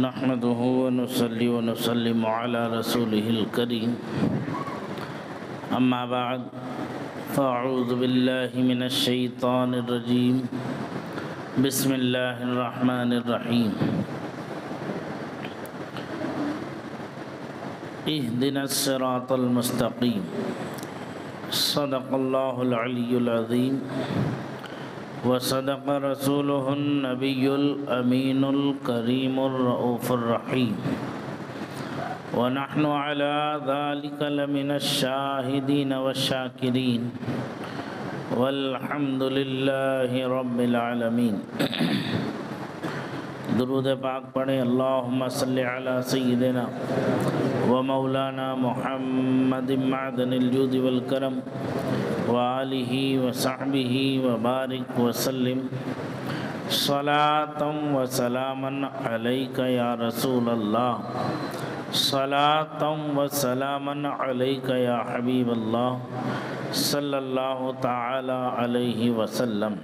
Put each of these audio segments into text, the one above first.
نحمده ونصلي ونسلم على رسوله الكريم أما بعد فأعوذ بالله من الشيطان الرجيم بسم الله الرحمن الرحيم اهدنا الصراط المستقيم صدق الله العلي العظيم وصدق رسوله النبي الأمين الكريم الرؤوف الرحيم ونحن على ذلك لمن الشاهدين والشاكرين والحمد لله رب العالمين. درود پاک پڑھیں. اللہم صلی علی سیدنا و مولانا محمد معدن الجود والکرم وآلہ وصحبہ وبارک وسلم صلاة و سلاما علیک یا رسول اللہ صلاة و سلاما علیک یا حبیب اللہ صلی اللہ تعالی علیہ وسلم.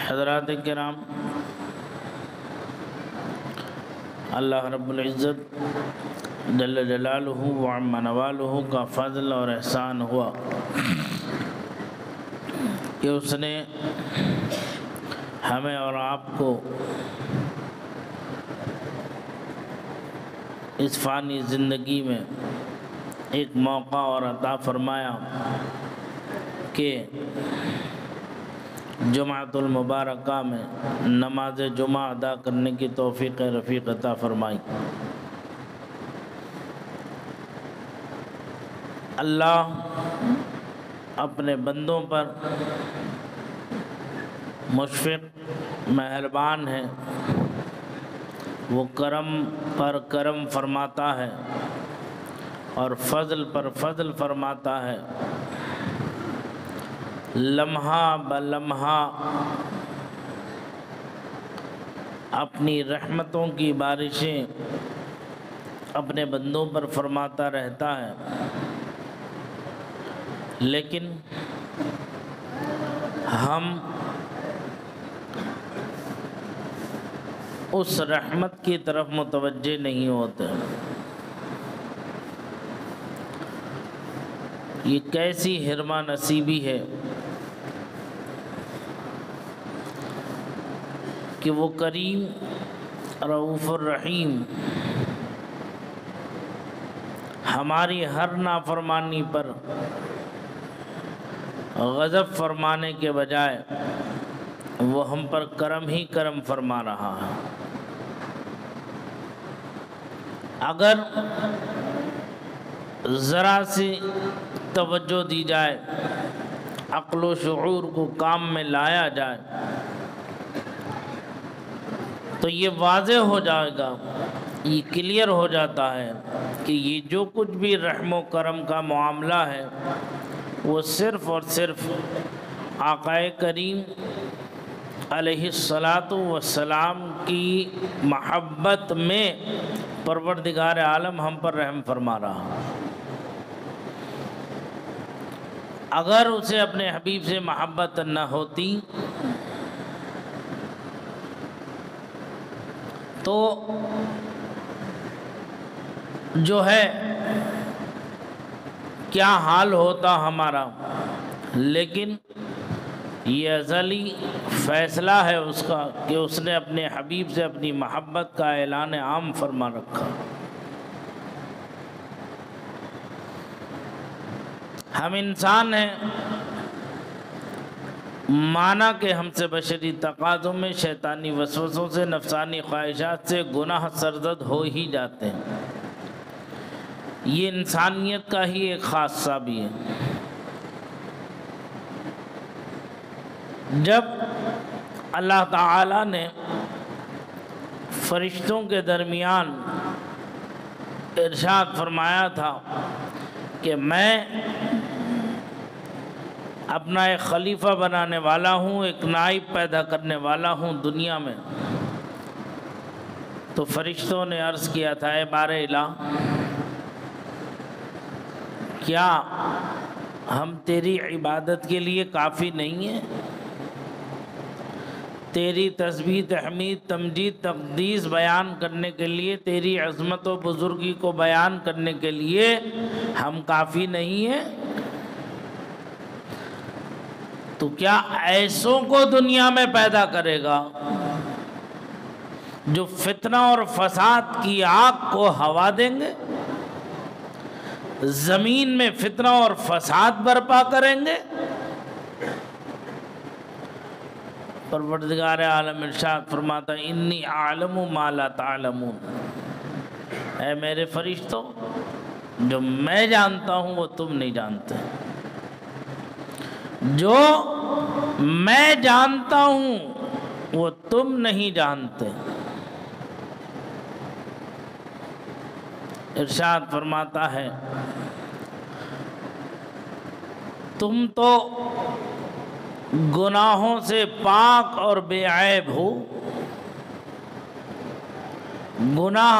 حضرات کرام، اللہ رب العزت جل جلالہ وعم نوالہ کا فضل اور احسان ہوا کہ اس نے ہمیں اور آپ کو اس فانی زندگی میں ایک موقع اور عطا فرمایا کہ جمعۃ المبارکہ میں نماز جمعہ ادا کرنے کی توفیق رفیق عطا فرمائی. اللہ اپنے بندوں پر مشفق مہربان ہے. وہ کرم پر کرم فرماتا ہے اور فضل پر فضل فرماتا ہے. لمحہ بلمحہ اپنی رحمتوں کی بارشیں اپنے بندوں پر فرماتا رہتا ہے. لیکن ہم اس رحمت کی طرف متوجہ نہیں ہوتے. یہ کیسی حرمہ نصیبی ہے کہ وہ کریم رؤوف الرحیم ہماری ہر نافرمانی پر غضب فرمانے کے بجائے وہ ہم پر کرم ہی کرم فرما رہا ہے. اگر ذرا سی توجہ دی جائے، عقل و شعور کو کام میں لایا جائے تو یہ واضح ہو جائے گا، یہ کلیئر ہو جاتا ہے کہ یہ جو کچھ بھی رحم و کرم کا معاملہ ہے وہ صرف اور صرف آقا کریم علیہ السلام کی محبت میں پروردگار عالم ہم پر رحم فرما رہا. اگر اسے اپنے حبیب سے محبت نہ ہوتی تو جو ہے کیا حال ہوتا ہمارا. لیکن یہ ازلی فیصلہ ہے اس کا کہ اس نے اپنے حبیب سے اپنی محبت کا اعلان عام فرما رکھا. ہم انسان ہیں، مانا کہ ہم سے بشری تقاضوں میں شیطانی وسوسوں سے نفسانی خواہشات سے گناہ سرزد ہو ہی جاتے ہیں. یہ انسانیت کا ہی ایک خاصہ بھی ہے. جب اللہ تعالی نے فرشتوں کے درمیان ارشاد فرمایا تھا کہ میں اپنا ایک خلیفہ بنانے والا ہوں، ایک نائب پیدا کرنے والا ہوں دنیا میں، تو فرشتوں نے عرض کیا تھا اے بار الہ، کیا ہم تیری عبادت کے لیے کافی نہیں ہیں؟ تیری تسبیح تحمید تمجید تقدیس بیان کرنے کے لیے، تیری عظمت و بزرگی کو بیان کرنے کے لیے ہم کافی نہیں ہیں؟ تو کیا ایسوں کو دنیا میں پیدا کرے گا جو فتنہ اور فساد کی آگ کو ہوا دیں گے، زمین میں فتنہ اور فساد برپا کریں گے؟ پروردگار عالم ارشاد فرماتا ہے انی اعلم ما لا تعلمون، اے میرے فرشتوں، جو میں جانتا ہوں وہ تم نہیں جانتے، جو میں جانتا ہوں وہ تم نہیں جانتے۔ ارشاد فرماتا ہے تم تو گناہوں سے پاک اور بے عیب ہو، گناہ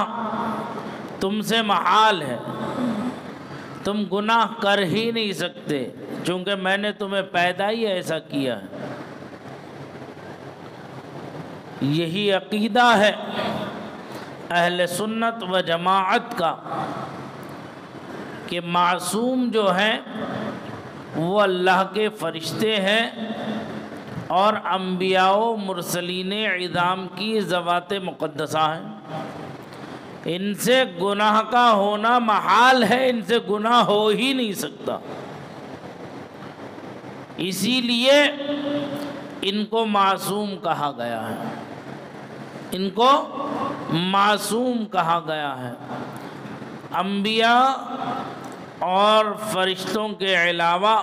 تم سے محال ہے، تم گناہ کر ہی نہیں سکتے چونکہ میں نے تمہیں پیدا ہی ایسا کیا ہے۔ یہی عقیدہ ہے اہل سنت و جماعت کا کہ معصوم جو ہیں وہ اللہ کے فرشتے ہیں اور انبیاء و مرسلین عظام کی ذوات مقدسہ ہیں، ان سے گناہ کا ہونا محال ہے، ان سے گناہ ہو ہی نہیں سکتا، اسی لیے ان کو معصوم کہا گیا ہے، ان کو معصوم کہا گیا ہے۔ انبیاء اور فرشتوں کے علاوہ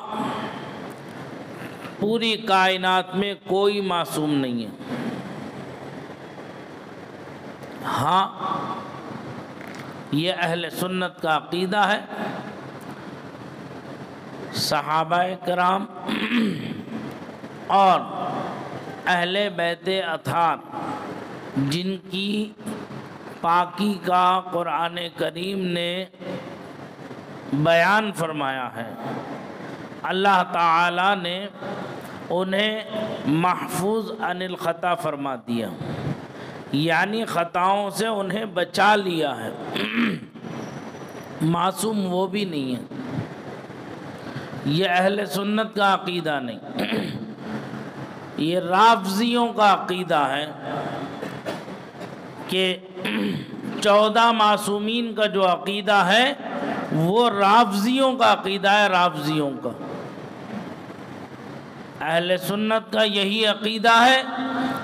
پوری کائنات میں کوئی معصوم نہیں ہے۔ ہاں، یہ اہل سنت کا عقیدہ ہے، صحابہ کرام اور اہل بیت اطہار جن کی پاکی کا قرآن کریم نے بیان فرمایا ہے، اللہ تعالیٰ نے انہیں محفوظ عن الخطا فرما دیا، یعنی خطاؤں سے انہیں بچا لیا ہے، معصوم وہ بھی نہیں ہے۔ یہ اہل سنت کا عقیدہ نہیں، یہ رافضیوں کا عقیدہ ہے کہ 14 معصومین کا جو عقیدہ ہے وہ رافضیوں کا عقیدہ ہے، رافضیوں کا۔ اہل سنت کا یہی عقیدہ ہے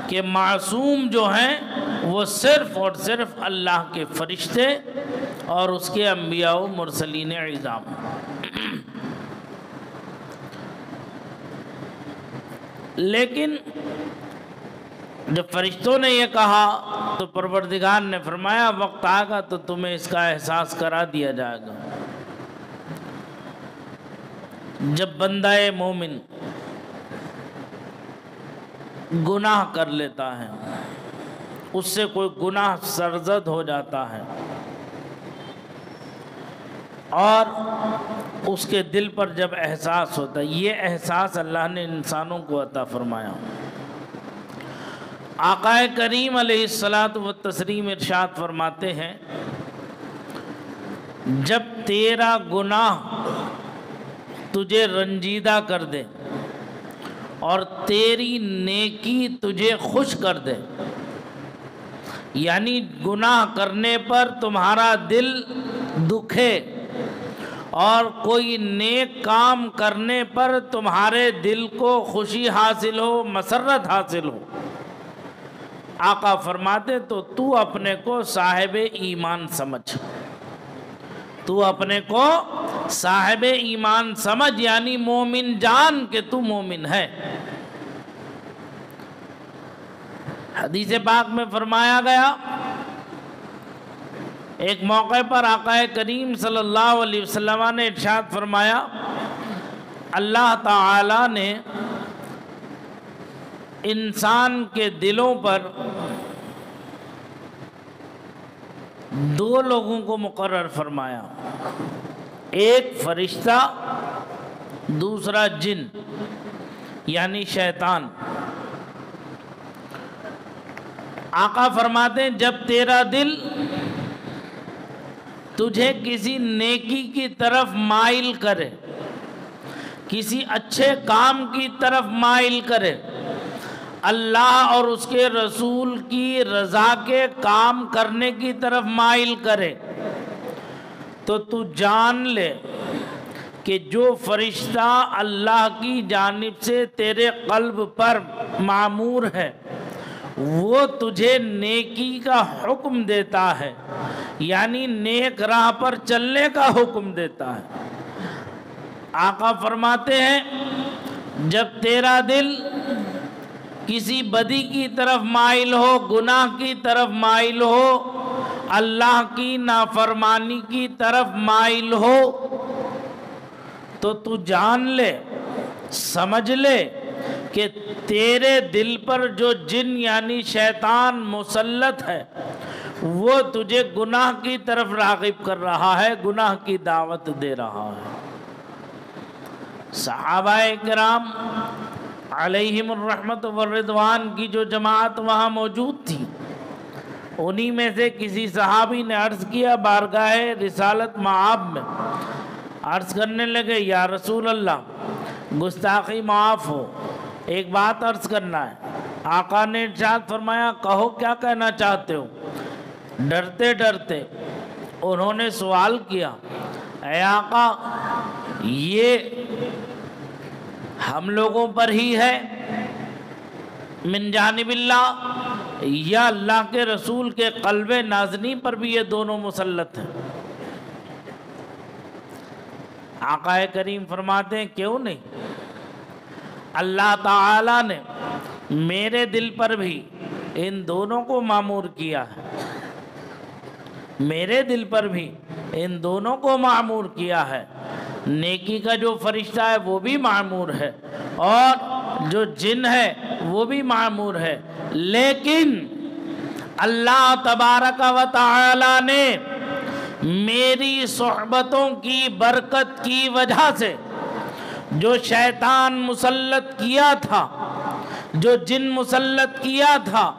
کہ معصوم جو ہیں وہ صرف اور صرف اللہ کے فرشتے اور اس کے انبیاء و مرسلین عظام۔ لیکن جب فرشتوں نے یہ کہا تو پروردگار نے فرمایا وقت آئے گا تو تمہیں اس کا احساس کرا دیا جائے گا۔ جب بندہ مومن گناہ کر لیتا ہے، اس سے کوئی گناہ سرزد ہو جاتا ہے اور اس کے دل پر جب احساس ہوتا ہے، یہ احساس اللہ نے انسانوں کو عطا فرمایا۔ آقا کریم علیہ الصلاۃ والتسلیم ارشاد فرماتے ہیں جب تیرا گناہ تجھے رنجیدہ کر دے اور تیری نیکی تجھے خوش کر دے، یعنی گناہ کرنے پر تمہارا دل دکھے اور کوئی نیک کام کرنے پر تمہارے دل کو خوشی حاصل ہو، مسرت حاصل ہو، آقا فرماتے تو اپنے کو صاحب ایمان سمجھ، تو اپنے کو صاحب ایمان سمجھ، یعنی مومن جان کہ تو مومن ہے۔ حدیث پاک میں فرمایا گیا، ایک موقع پر آقا کریم صلی اللہ علیہ وسلم نے ارشاد فرمایا اللہ تعالی نے انسان کے دلوں پر 2 لوگوں کو مقرر فرمایا، ایک فرشتہ، دوسرا جن یعنی شیطان۔ آقا فرماتے ہیں جب تیرا دل تجھے کسی نیکی کی طرف مائل کرے، کسی اچھے کام کی طرف مائل کرے، اللہ اور اس کے رسول کی رضا کے کام کرنے کی طرف مائل کرے، تو تو جان لے کہ جو فرشتہ اللہ کی جانب سے تیرے قلب پر معمور ہے وہ تجھے نیکی کا حکم دیتا ہے، یعنی نیک راہ پر چلنے کا حکم دیتا ہے۔ آقا فرماتے ہیں جب تیرا دل کسی بدی کی طرف مائل ہو، گناہ کی طرف مائل ہو، اللہ کی نافرمانی کی طرف مائل ہو، تو تو جان لے، سمجھ لے کہ تیرے دل پر جو جن یعنی شیطان مسلط ہے وہ تجھے گناہ کی طرف راغب کر رہا ہے، گناہ کی دعوت دے رہا ہے۔ صحابہ کرام علیہم الرحمت والرضوان کی جو جماعت وہاں موجود تھی، انہی میں سے کسی صحابی نے عرض کیا بارگاہ رسالت مآب میں، عرض کرنے لگے یا رسول اللہ گستاخی معاف ہو، ایک بات عرض کرنا ہے۔ آقا نے ارشاد فرمایا کہو کیا کہنا چاہتے ہو؟ ڈرتے ڈرتے انہوں نے سوال کیا اے آقا یہ ہم لوگوں پر ہی ہے من جانب اللہ یا اللہ کے رسول کے قلب نازنی پر بھی یہ دونوں مسلط ہیں؟ آقا کریم فرماتے ہیں کیوں نہیں، اللہ تعالیٰ نے میرے دل پر بھی ان دونوں کو معمور کیا ہے، میرے دل پر بھی ان دونوں کو معمور کیا ہے، نیکی کا جو فرشتہ ہے وہ بھی معمور ہے اور جو جن ہے وہ بھی معمور ہے، لیکن اللہ تبارک و تعالی نے میری صحبتوں کی برکت کی وجہ سے جو شیطان مسلط کیا تھا، جو جن مسلط کیا تھا،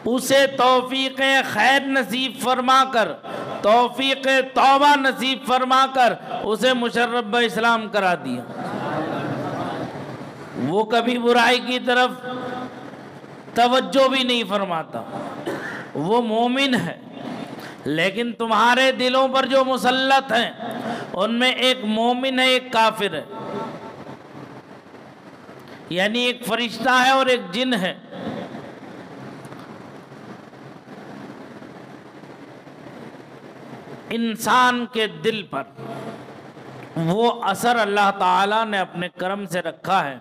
اسے توفیق خیر نصیب فرما کر، توفیق توبہ نصیب فرما کر اسے مشرف بہ اسلام کرا دیا۔ وہ کبھی برائی کی طرف توجہ بھی نہیں فرماتا، وہ مومن ہے، لیکن تمہارے دلوں پر جو مسلط ہیں ان میں ایک مومن ہے ایک کافر ہے، یعنی ایک فرشتہ ہے اور ایک جن ہے۔ انسان کے دل پر وہ اثر اللہ تعالیٰ نے اپنے کرم سے رکھا ہے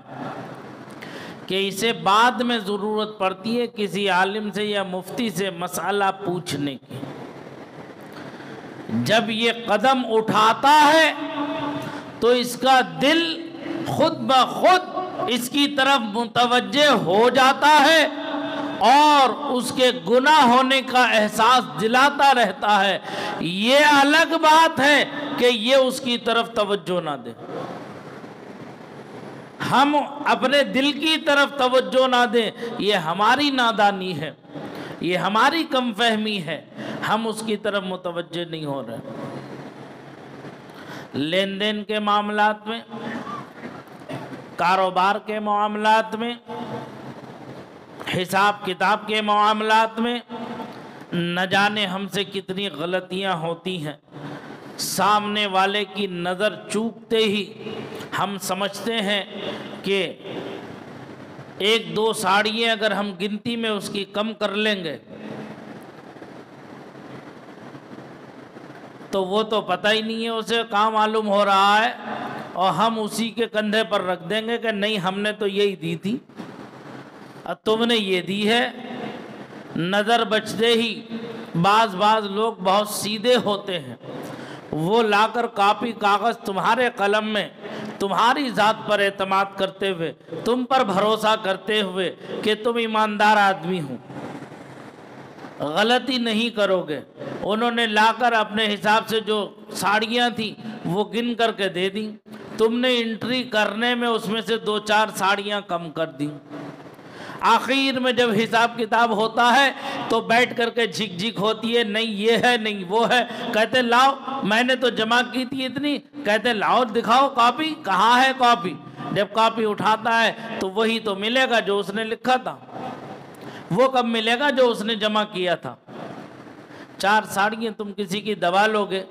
کہ اسے بعد میں ضرورت پڑتی ہے کسی عالم سے یا مفتی سے مسئلہ پوچھنے کی، جب یہ قدم اٹھاتا ہے تو اس کا دل خود بخود اس کی طرف متوجہ ہو جاتا ہے اور اس کے گناہ ہونے کا احساس دلاتا رہتا ہے۔ یہ الگ بات ہے کہ یہ اس کی طرف توجہ نہ دے، ہم اپنے دل کی طرف توجہ نہ دیں، یہ ہماری نادانی ہے، یہ ہماری کم فہمی ہے، ہم اس کی طرف متوجہ نہیں ہو رہے۔ لین دین کے معاملات میں، کاروبار کے معاملات میں، حساب کتاب کے معاملات میں نہ جانے ہم سے کتنی غلطیاں ہوتی ہیں۔ سامنے والے کی نظر چوکتے ہی ہم سمجھتے ہیں کہ ایک دو ساڑیاں اگر ہم گنتی میں اس کی کم کر لیں گے تو وہ تو پتہ ہی نہیں ہے اسے کہاں معلوم ہو رہا ہے، اور ہم اسی کے کندھے پر رکھ دیں گے کہ نہیں ہم نے تو یہی دی تھی، تم نے یہ دی ہے۔ نظر بچتے ہی بعض لوگ بہت سیدھے ہوتے ہیں، وہ لا کر کاپی کاغذ تمہارے قلم میں تمہاری ذات پر اعتماد کرتے ہوئے، تم پر بھروسہ کرتے ہوئے کہ تم ایماندار آدمی ہو، غلطی نہیں کرو گے، انہوں نے لا کر اپنے حساب سے جو ساڑیاں تھیں وہ گن کر کے دے دیں، تم نے انٹری کرنے میں اس میں سے 2-4 ساڑیاں کم کر دیں۔ آخر میں جب حساب کتاب ہوتا ہے تو بیٹھ کر کے جھک جھک ہوتی ہے، نہیں یہ ہے نہیں وہ ہے. کہتے لاؤ، میں نے تو جمع کی تھی اتنی. کہتے لاؤ دکھاؤ کاپی. کہاں ہے کاپی؟ جب کاپی اٹھاتا ہے تو وہی تو ملے گا جو اس نے لکھا تھا. وہ کب ملے گا جو اس نے جمع کیا تھا؟ 4 ساڑیاں تم کسی کی دبا لو گے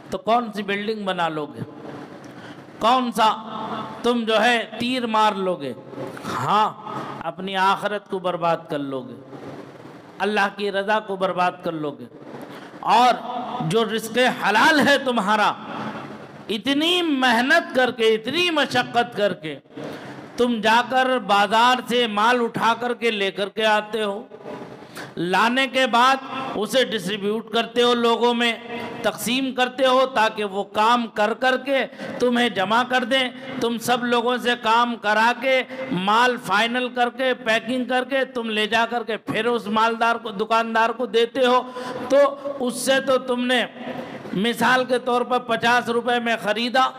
تو کون سی بلڈنگ بنا لو گے؟ کون سا تم جو ہے تیر مار لو گے؟ ہاں، اپنی آخرت کو برباد کر لو گے، اللہ کی رضا کو برباد کر لو گے. اور جو رزق حلال ہے تمہارا، اتنی محنت کر کے، اتنی مشقت کر کے تم جا کر بازار سے مال اٹھا کر کے لے کر کے آتے ہو، لانے کے بعد اسے ڈسٹریبیوٹ کرتے ہو، لوگوں میں تقسیم کرتے ہو تاکہ وہ کام کر کر کے تمہیں جمع کر دیں. تم سب لوگوں سے کام کرا کے مال فائنل کر کے پیکنگ کر کے تم لے جا کر کے پھر اس مالدار کو، دکاندار کو دیتے ہو. تو اس سے تو تم نے مثال کے طور پر 50 روپے میں خریدا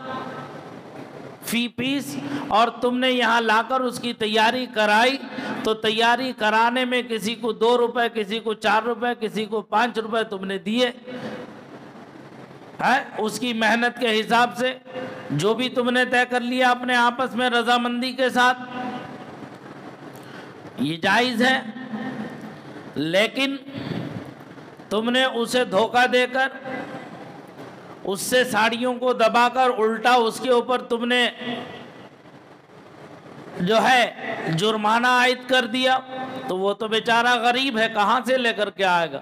فی پیس، اور تم نے یہاں لا کر اس کی تیاری کرائی. تو تیاری کرانے میں کسی کو 2 روپے، کسی کو 4 روپے، کسی کو 5 روپے تم نے دیے. اس کی محنت کے حساب سے جو بھی تم نے طے کر لیا اپنے آپس میں رضامندی کے ساتھ، یہ جائز ہے. لیکن تم نے اسے دھوکہ دے کر، اس سے ساڑیوں کو دبا کر الٹا اس کے اوپر تم نے جو ہے جرمانہ عائد کر دیا، تو وہ تو بیچارہ غریب ہے، کہاں سے لے کر کے آئے گا؟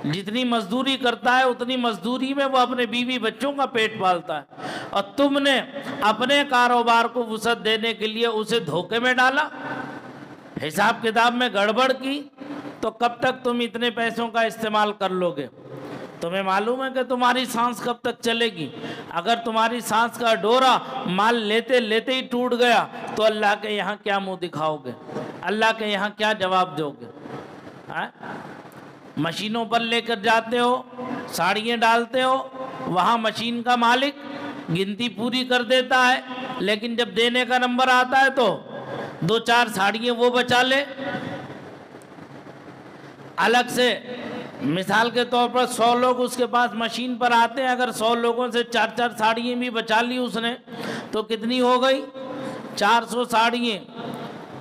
جتنی مزدوری کرتا ہے اتنی مزدوری میں وہ اپنے بیوی بچوں کا پیٹ پالتا ہے، اور تم نے اپنے کاروبار کو وسعت دینے کے لیے اسے دھوکے میں ڈالا، حساب کتاب میں گڑبڑ کی. تو کب تک تم اتنے پیسوں کا استعمال کر لو گے؟ تمہیں معلوم ہے کہ تمہاری سانس کب تک چلے گی؟ اگر تمہاری سانس کا ڈورا مال لیتے لیتے ہی ٹوٹ گیا تو اللہ کے یہاں کیا منہ دکھاؤ گے؟ اللہ کے یہاں کیا جواب دو گے؟ مشینوں پر لے کر جاتے ہو، ساڑیاں ڈالتے ہو، وہاں مشین کا مالک گنتی پوری کر دیتا ہے، لیکن جب دینے کا نمبر آتا ہے تو 2-4 ساڑیاں وہ بچا لے. الگ سے مثال کے طور پر 100 لوگ اس کے پاس مشین پر آتے ہیں، اگر 100 لوگوں سے 4-4 ساڑیاں بھی بچا لی اس نے تو کتنی ہو گئی؟ 400 ساڑیاں.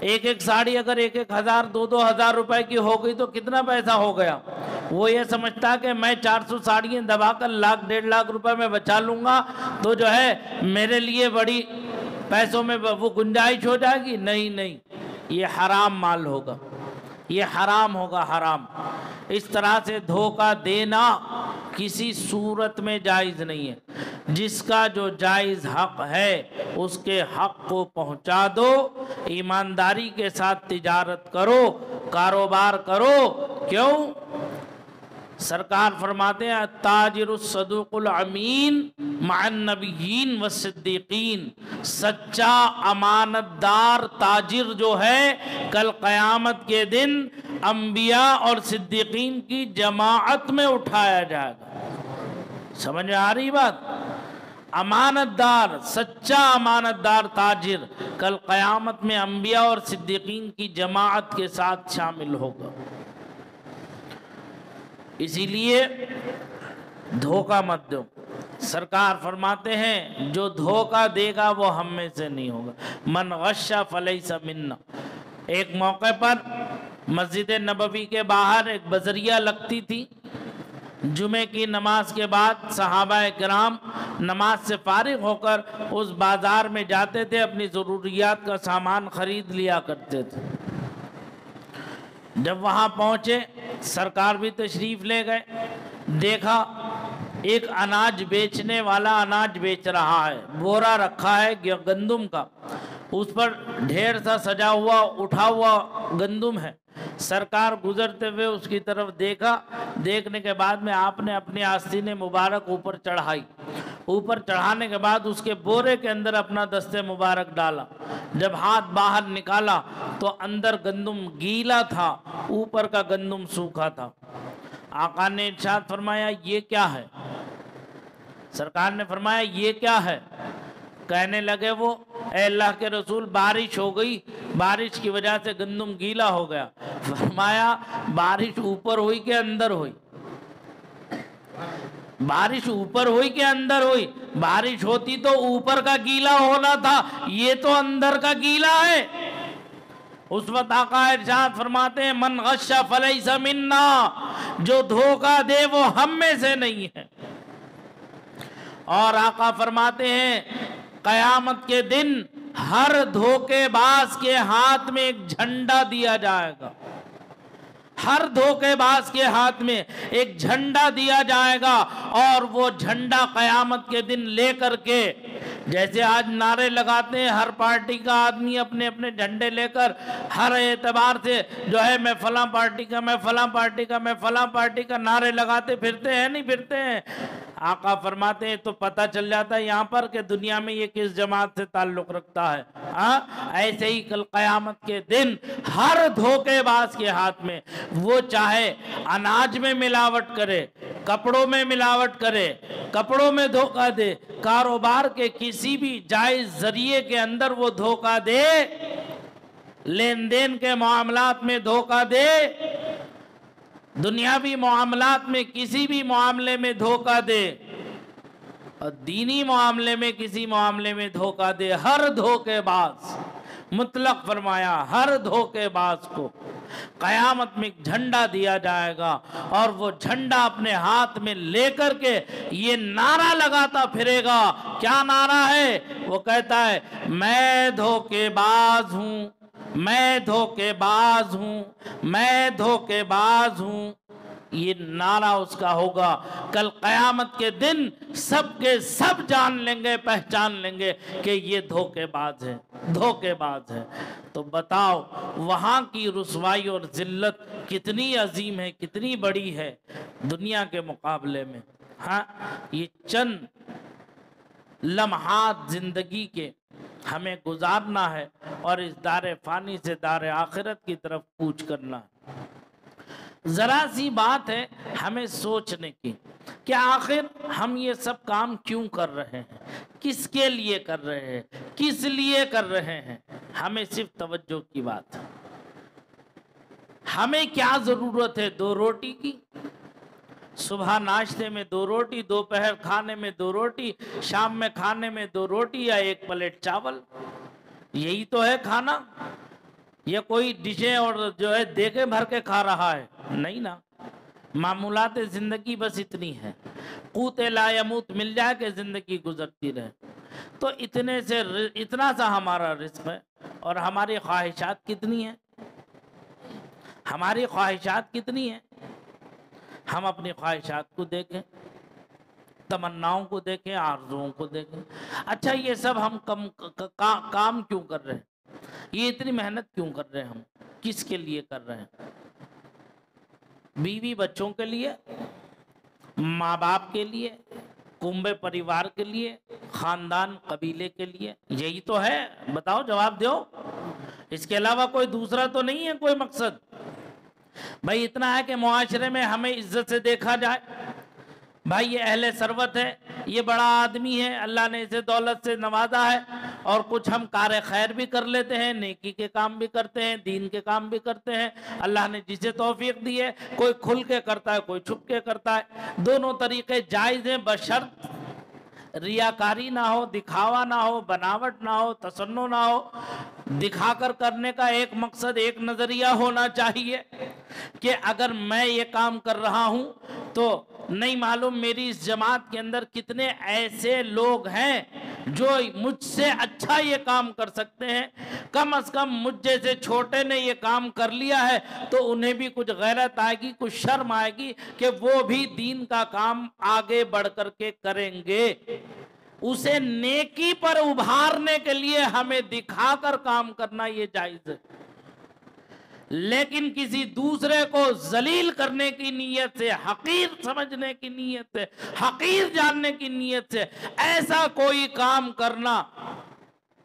ایک ساڑی اگر 1,000 2,000 روپے کی ہو گئی تو کتنا پیسہ ہو گیا؟ وہ یہ سمجھتا کہ میں 400 ساڑیاں دبا کر 1,00,000 1.5 لاکھ روپے میں بچا لوں گا تو جو ہے میرے لیے بڑی پیسوں میں وہ گنجائش ہو جائے گی. نہیں، یہ حرام مال ہوگا، یہ حرام ہوگا، حرام. اس طرح سے دھوکہ دینا کسی صورت میں جائز نہیں ہے. جس کا جو جائز حق ہے اس کے حق کو پہنچا دو، ایمانداری کے ساتھ تجارت کرو، کاروبار کرو. کیوں؟ سرکار فرماتے ہیں التاجر الصدوق الامین مع النبیین والصدیقین. سچا امانت دار تاجر جو ہے کل قیامت کے دن انبیاء اور صدیقین کی جماعت میں اٹھایا جائے گا. سمجھ میں آ رہی بات؟ امانت دار، سچا امانت دار تاجر کل قیامت میں انبیاء اور صدیقین کی جماعت کے ساتھ شامل ہوگا. اسی لیے دھوکہ مت دو. سرکار فرماتے ہیں جو دھوکہ دے گا وہ ہم میں سے نہیں ہوگا. من غش فلیس منا. ایک موقع پر مسجد نبوی کے باہر ایک بذریعہ لگتی تھی. جمعے کی نماز کے بعد صحابہ کرام نماز سے فارغ ہو کر اس بازار میں جاتے تھے، اپنی ضروریات کا سامان خرید لیا کرتے تھے. جب وہاں پہنچے سرکار بھی تشریف لے گئے، دیکھا ایک اناج بیچنے والا اناج بیچ رہا ہے، بورا رکھا ہے گندم کا، اس پر ڈھیر سا سجا ہوا اٹھا ہوا گندم ہے. سرکار گزرتے ہوئے اس کی طرف دیکھا، دیکھنے کے بعد میں آپ نے اپنی آستین مبارک اوپر چڑھائی. اوپر چڑھانے کے بعد اس کے بورے کے اندر اپنا دست مبارک ڈالا. جب ہاتھ باہر نکالا تو اندر گندم گیلا تھا، اوپر کا گندم سوکھا تھا. آقا نے ارشاد فرمایا یہ کیا ہے؟ سرکار نے فرمایا یہ کیا ہے؟ کہنے لگے وہ اے اللہ کے رسول بارش ہو گئی، بارش کی وجہ سے گندم گیلا ہو گیا۔ فرمایا بارش اوپر ہوئی کہ اندر ہوئی؟ بارش اوپر ہوئی کہ اندر ہوئی؟ بارش ہوتی تو اوپر کا گیلا ہونا تھا، یہ تو اندر کا گیلا ہے۔ اس وقت آقا ارشاد فرماتے ہیں من غش فلیس منا، جو دھوکہ دے وہ ہم میں سے نہیں ہے۔ اور آقا فرماتے ہیں قیامت کے دن ہر دھوکے باز کے ہاتھ میں ایک جھنڈا دیا جائے گا، ہر دھوکے باز کے ہاتھ میں ایک جھنڈا دیا جائے گا، اور وہ جھنڈا قیامت کے دن لے کر کے، جیسے آج نعرے لگاتے ہیں ہر پارٹی کا آدمی اپنے اپنے جھنڈے لے کر ہر اعتبار سے جو ہے میں فلاں پارٹی کا، میں فلاں پارٹی کا، میں فلاں پارٹی کا نعرے لگاتے پھرتے ہیں، نہیں پھرتے ہیں؟ آقا فرماتے ہیں تو پتہ چل جاتا ہے یہاں پر کہ دنیا میں یہ کس جماعت سے تعلق رکھتا ہے۔ ایسے ہی کل قیامت کے دن ہر دھوکے باز کے ہاتھ میں، وہ چاہے اناج میں ملاوٹ کرے، کپڑوں میں ملاوٹ کرے، کپڑوں میں دھوکہ دے، کاروبار کے کسی بھی جائز ذریعے کے اندر وہ دھوکہ دے، لین دین کے معاملات میں دھوکہ دے، دنیاوی معاملات میں کسی بھی معاملے میں دھوکہ دے، اور دینی معاملے میں کسی معاملے میں دھوکہ دے، ہر دھوکے باز، مطلق فرمایا ہر دھوکے باز کو قیامت میں ایک جھنڈا دیا جائے گا، اور وہ جھنڈا اپنے ہاتھ میں لے کر کے یہ نعرہ لگاتا پھرے گا۔ کیا نعرہ ہے؟ وہ کہتا ہے میں دھوکے باز ہوں، میں دھوکے باز ہوں، میں دھوکے باز ہوں۔ یہ نعرہ اس کا ہوگا۔ کل قیامت کے دن سب کے سب جان لیں گے، پہچان لیں گے کہ یہ دھوکے باز ہے، دھوکے باز ہے۔ تو بتاؤ وہاں کی رسوائی اور ذلت کتنی عظیم ہے، کتنی بڑی ہے دنیا کے مقابلے میں۔ ہاں، یہ چند لمحات زندگی کے ہمیں گزارنا ہے، اور اس دار فانی سے دار آخرت کی طرف کوچ کرنا ہے۔ ذرا سی بات ہے ہمیں سوچنے کی کہ آخر ہم یہ سب کام کیوں کر رہے ہیں، کس کے لیے کر رہے ہیں، کس لیے کر رہے ہیں؟ ہمیں صرف توجہ کی بات ہے۔ ہمیں کیا ضرورت ہے؟ 2 روٹی کی، صبح ناشتے میں 2 روٹی، دوپہر کھانے میں 2 روٹی، شام میں کھانے میں 2 روٹی یا 1 پلیٹ چاول، یہی تو ہے کھانا؟ یہ کوئی ڈشیں اور جو ہے دیگیں بھر کے کھا رہا ہے؟ نہیں نا، معمولات زندگی بس اتنی ہے، قوت لا یموت مل جائے کہ زندگی گزرتی رہے۔ تو اتنا سا ہمارا رزق ہے، اور ہماری خواہشات کتنی ہیں، ہماری خواہشات کتنی ہیں؟ ہم اپنی خواہشات کو دیکھیں، تمناؤں کو دیکھیں، آرزوؤں کو دیکھیں۔ اچھا یہ سب ہم کام کیوں کر رہے ہیں؟ یہ اتنی محنت کیوں کر رہے ہیں؟ ہم کس کے لیے کر رہے ہیں؟ بیوی بچوں کے لیے، ماں باپ کے لیے، کنبے پریوار کے لیے، خاندان قبیلے کے لیے، یہی تو ہے؟ بتاؤ، جواب دو۔ اس کے علاوہ کوئی دوسرا تو نہیں ہے کوئی مقصد؟ بھائی اتنا ہے کہ معاشرے میں ہمیں عزت سے دیکھا جائے، بھائی یہ اہل ثروت ہے، یہ بڑا آدمی ہے، اللہ نے اسے دولت سے نوازا ہے، اور کچھ ہم کار خیر بھی کر لیتے ہیں، نیکی کے کام بھی کرتے ہیں، دین کے کام بھی کرتے ہیں، اللہ نے جسے توفیق دی ہے، کوئی کھل کے کرتا ہے، کوئی چھپ کے کرتا ہے، دونوں طریقے جائز ہیں، بشرط ریاکاری نہ ہو، دکھاوا نہ ہو، بناوٹ نہ ہو، تصنع نہ ہو۔ دکھا کر کرنے کا ایک مقصد، ایک نظریہ ہونا چاہیے کہ اگر میں یہ کام کر رہا ہوں تو نہیں معلوم میری اس جماعت کے اندر کتنے ایسے لوگ ہیں جو مجھ سے اچھا یہ کام کر سکتے ہیں، کم از کم مجھ جیسے چھوٹے نے یہ کام کر لیا ہے تو انہیں بھی کچھ غیرت آئے گی، کچھ شرم آئے گی کہ وہ بھی دین کا کام آگے بڑھ کر کے کریں گے۔ اسے نیکی پر ابھارنے کے لیے ہمیں دکھا کر کام کرنا یہ جائز ہے، لیکن کسی دوسرے کو ذلیل کرنے کی نیت سے، حقیر سمجھنے کی نیت سے، حقیر جاننے کی نیت سے ایسا کوئی کام کرنا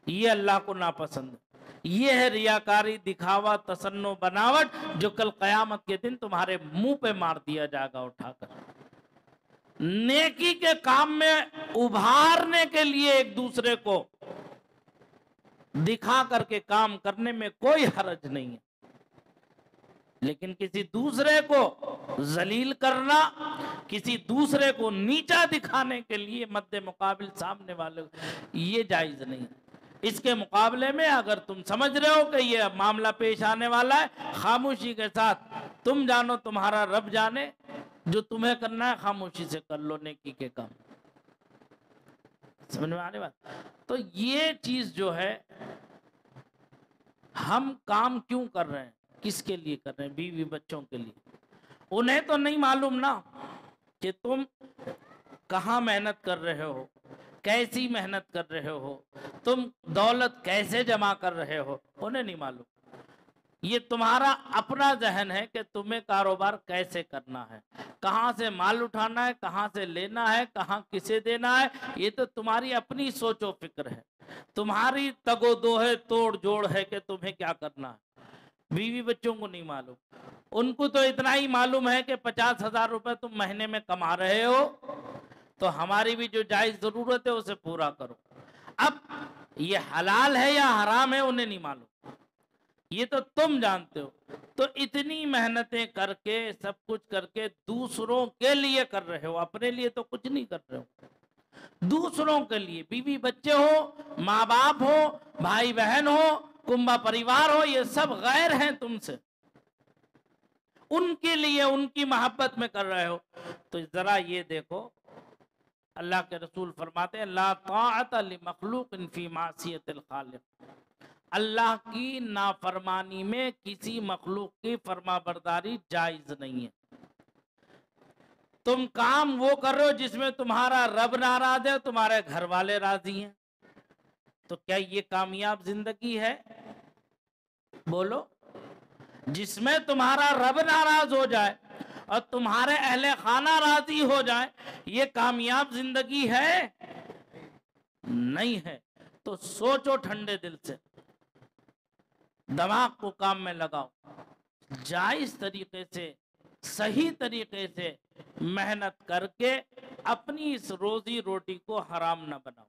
یہ اللہ کو ناپسند ہے۔ یہ ہے ریاکاری، دکھاوا، تصنع، بناوٹ، جو کل قیامت کے دن تمہارے منہ پہ مار دیا جائے گا اٹھا کر۔ نیکی کے کام میں ابھارنے کے لیے ایک دوسرے کو دکھا کر کے کام کرنے میں کوئی حرج نہیں ہے، لیکن کسی دوسرے کو ذلیل کرنا، کسی دوسرے کو نیچا دکھانے کے لیے مد مقابل سامنے والے، یہ جائز نہیں۔ اس کے مقابلے میں اگر تم سمجھ رہے ہو کہ یہ معاملہ پیش آنے والا ہے، خاموشی کے ساتھ تم جانو تمہارا رب جانے، جو تمہیں کرنا ہے خاموشی سے کر لو نیکی کے کام۔ سمجھ میں آنے بات؟ تو یہ چیز جو ہے، ہم کام کیوں کر رہے ہیں، کس کے لیے کر رہے ہیں؟ بیوی بچوں کے لیے۔ انہیں تو نہیں معلوم نا کہ تم کہاں محنت کر رہے ہو، کیسی محنت کر رہے ہو، تم دولت کیسے جمع کر رہے ہو، انہیں نہیں معلوم۔ یہ تمہارا اپنا ذہن ہے کہ تمہیں کاروبار کیسے کرنا ہے، کہاں سے مال اٹھانا ہے، کہاں سے لینا ہے، کہاں کسے دینا ہے، یہ تو تمہاری اپنی سوچ و فکر ہے، تمہاری تگ و دو ہے، توڑ جوڑ ہے کہ تمہیں کیا کرنا ہے۔ بیوی بچوں کو نہیں معلوم، ان کو تو اتنا ہی معلوم ہے کہ 50,000 روپے تم مہینے میں کما رہے ہو، تو ہماری بھی جو جائز ضرورت ہے اسے پورا کرو۔ اب یہ حلال ہے یا حرام ہے انہیں نہیں معلوم، یہ تو تم جانتے ہو۔ تو اتنی محنتیں کر کے، سب کچھ کر کے دوسروں کے لیے کر رہے ہو، اپنے لیے تو کچھ نہیں کر رہے ہو، دوسروں کے لیے، بیوی بچے ہو، ماں باپ ہو، بھائی بہن ہو، کنبہ پریوار ہو، یہ سب غیر ہیں تم سے، ان کے لیے، ان کی محبت میں کر رہے ہو۔ تو ذرا یہ دیکھو، اللہ کے رسول فرماتے ہیں لا طاعت لمخلوق فی معصیت الخالق، اللہ کی نافرمانی میں کسی مخلوق کی فرما برداری جائز نہیں ہے۔ تم کام وہ کر رہے ہو جس میں تمہارا رب ناراض ہے، تمہارے گھر والے راضی ہیں، تو کیا یہ کامیاب زندگی ہے؟ بولو، جس میں تمہارا رب ناراض ہو جائے اور تمہارے اہل خانہ راضی ہو جائے، یہ کامیاب زندگی ہے؟ نہیں ہے۔ تو سوچو ٹھنڈے دل سے، دماغ کو کام میں لگاؤ، جائز طریقے سے، صحیح طریقے سے محنت کر کے اپنی اس روزی روٹی کو حرام نہ بناؤ۔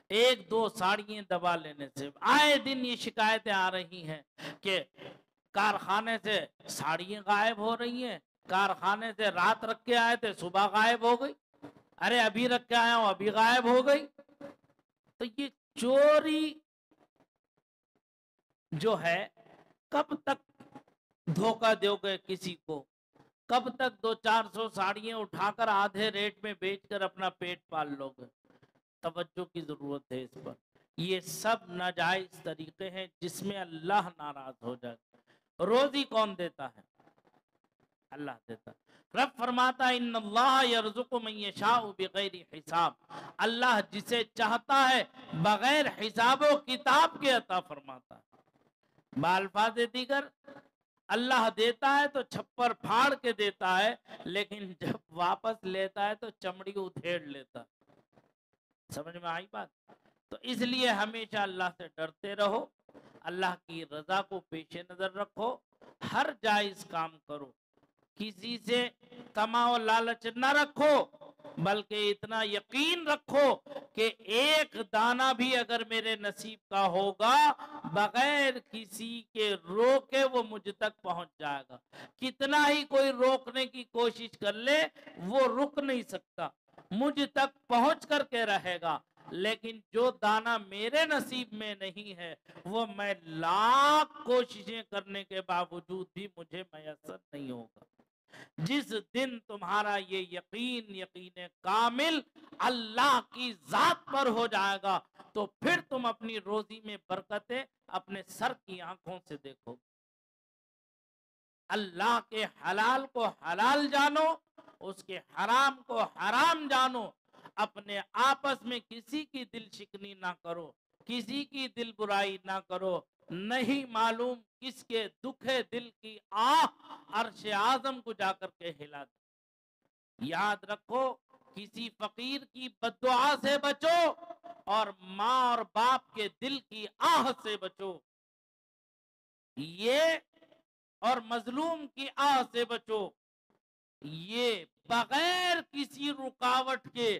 ایک دو ساڑیاں دبا لینے سے، آئے دن یہ شکایتیں آ رہی ہیں کہ کارخانے سے ساڑیاں غائب ہو رہی ہیں، کارخانے سے رات رکھ کے آئے تھے صبح غائب ہو گئی، ارے ابھی رکھ کے آیا ہوں ابھی غائب ہو گئی۔ تو یہ چوری جو ہے، کب تک دھوکہ دو گے کسی کو؟ کب تک 200-400 ساڑیاں اٹھا کر آدھے ریٹ میں بیچ کر اپنا پیٹ پال لو گے؟ توجہ کی ضرورت ہے اس پر۔ یہ سب ناجائز طریقے ہیں جس میں اللہ ناراض ہو جائے۔ روزی کون دیتا ہے؟ اللہ دیتا ہے۔ رب فرماتا ہے ان اللہ یرزق من یشاء بغیر حساب، اللہ جسے چاہتا ہے بغیر حساب و کتاب کے عطا فرماتا ہے۔ بالفاظ دیگر، اللہ دیتا ہے تو چھپر پھاڑ کے دیتا ہے، لیکن جب واپس لیتا ہے تو چمڑی ادھیڑ لیتا ہے۔ سمجھ میں آئی بات؟ تو اس لیے ہمیشہ اللہ سے ڈرتے رہو، اللہ کی رضا کو پیش نظر رکھو، ہر جائز کام کرو، کسی سے طمع و لالچ نہ رکھو، بلکہ اتنا یقین رکھو کہ ایک دانہ بھی اگر میرے نصیب کا ہوگا، بغیر کسی کے روکے وہ مجھ تک پہنچ جائے گا۔ کتنا ہی کوئی روکنے کی کوشش کر لے، وہ رک نہیں سکتا، مجھ تک پہنچ کر کے رہے گا۔ لیکن جو دانہ میرے نصیب میں نہیں ہے، وہ میں لاکھ کوششیں کرنے کے باوجود بھی مجھے میسر نہیں ہوگا۔ جس دن تمہارا یہ یقین کامل اللہ کی ذات پر ہو جائے گا، تو پھر تم اپنی روزی میں برکتیں اپنے سر کی آنکھوں سے دیکھو۔ اللہ کے حلال کو حلال جانو، اس کے حرام کو حرام جانو، اپنے آپس میں کسی کی دل شکنی نہ کرو، کسی کی دل برائی نہ کرو، نہیں معلوم کس کے دکھے دل کی آہ عرش اعظم کو جا کر کے ہلا دے۔ یاد رکھو، کسی فقیر کی بد دعا سے بچو اور ماں اور باپ کے دل کی آہ سے بچو، یہ اور مظلوم کی آہ سے بچو، یہ بغیر کسی رکاوٹ کے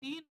3